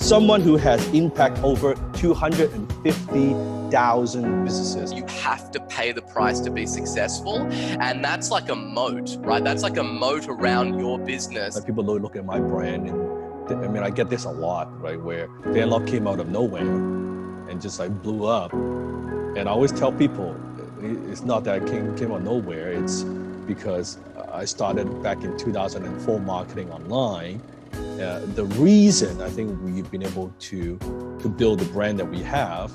someone who has impact over 250,000 businesses. You have to pay the price to be successful. And that's like a moat, right? That's like a moat around your business. Like people look at my brand and I mean, I get this a lot, right? Where the unlock came out of nowhere and just like blew up. And I always tell people, it's not that it came out of nowhere. It's because I started back in 2004 marketing online. The reason I think we've been able to build the brand that we have,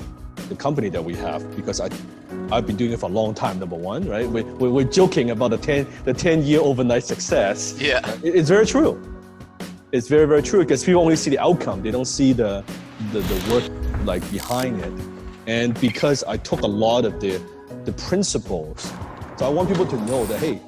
the company that we have, because I've been doing it for a long time, number one, right? We're joking about the 10-year overnight success. Yeah. It's very true. It's very, very true because people only see the outcome. They don't see the work like behind it. And because I took a lot of the principles, so I want people to know that, hey,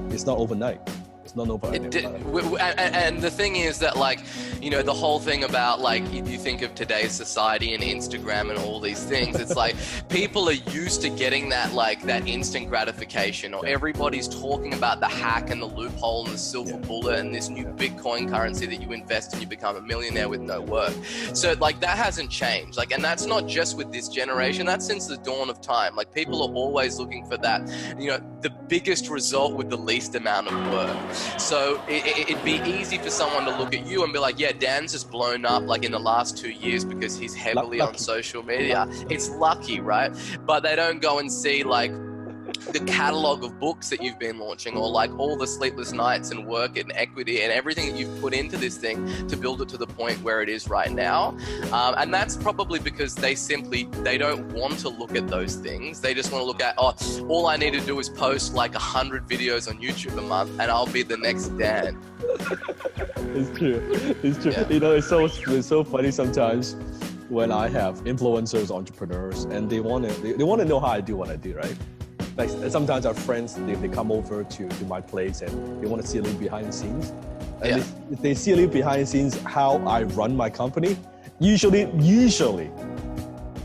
it's not overnight. It's not overnight. And the thing is that, like, you know, the whole thing about, like, if you think of today's society and Instagram and all these things, it's like people are used to getting that, like, that instant gratification, or everybody's talking about the hack and the loophole and the silver bullet and this new Bitcoin currency that you invest and you become a millionaire with no work. So, like, that hasn't changed. Like, and that's not just with this generation, that's since the dawn of time. Like, people are always looking for that, you know, the biggest result with the least amount of work. So it'd be easy for someone to look at you and be like, yeah, Dan's just blown up like in the last 2 years because he's heavily on social media. It's lucky, right? But they don't go and see like the catalog of books that you've been launching, or like all the sleepless nights and work and equity and everything that you've put into this thing to build it to the point where it is right now. And that's probably because they don't want to look at those things. They just want to look at, oh, all I need to do is post like 100 videos on YouTube a month and I'll be the next Dan. It's true. It's true. Yeah. You know, it's so funny sometimes when I have influencers, entrepreneurs, and they want to know how I do what I do, right? Like sometimes our friends, they come over to my place and they want to see a little behind the scenes. And they see a little behind the scenes how I run my company. Usually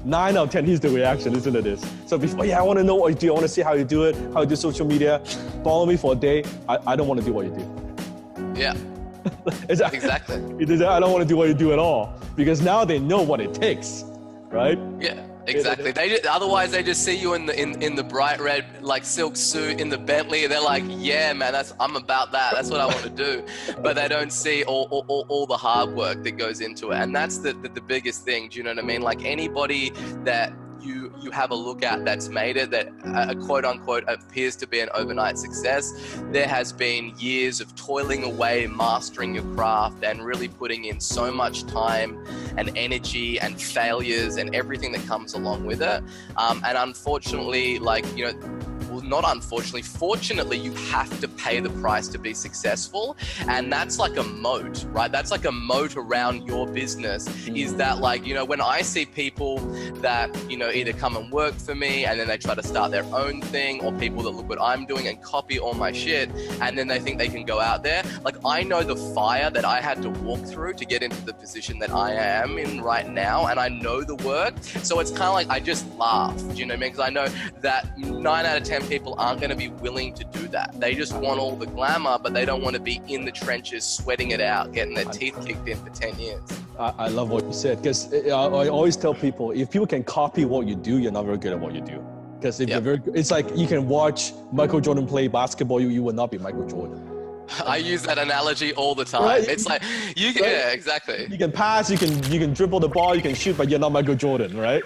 9 out of 10, here's the reaction, listen to this. So before, I want to know what you do. I want to see how you do it, how you do social media. Follow me for a day. I don't want to do what you do. Yeah. Exactly. I don't want to do what you do at all, because now they know what it takes, right? Yeah. Exactly. Otherwise they just see you in the bright red like silk suit in the Bentley, and they're like, yeah, man, I'm about that. That's what I want to do. But they don't see all the hard work that goes into it, and that's the biggest thing. Do you know what I mean? Like anybody that you have a look at that's made it, that quote unquote appears to be an overnight success, there has been years of toiling away, mastering your craft and really putting in so much time and energy and failures and everything that comes along with it. And unfortunately, like, you know, well, not unfortunately, fortunately, you have to pay the price to be successful. And that's like a moat, right? That's like a moat around your business. Is that, like, you know, when I see people that, you know, either come and work for me and then they try to start their own thing, or people that look what I'm doing and copy all my shit, and then they think they can go out there. Like, I know the fire that I had to walk through to get into the position that I am in right now, and I know the work. So it's kind of like I just laugh, do you know what I mean? Because I know that 9 out of 10 people aren't going to be willing to do that. They just want all the glamour, but they don't want to be in the trenches, sweating it out, getting their teeth kicked in for 10 years. I love what you said, because I always tell people, if people can copy what you do, you're not very good at what you do. Because if you're very good, it's like you can watch Michael Jordan play basketball, you will not be Michael Jordan. I use that analogy all the time. Right? It's like you can, yeah, exactly. You can pass, you can dribble the ball, you can shoot, but you're not Michael Jordan, right?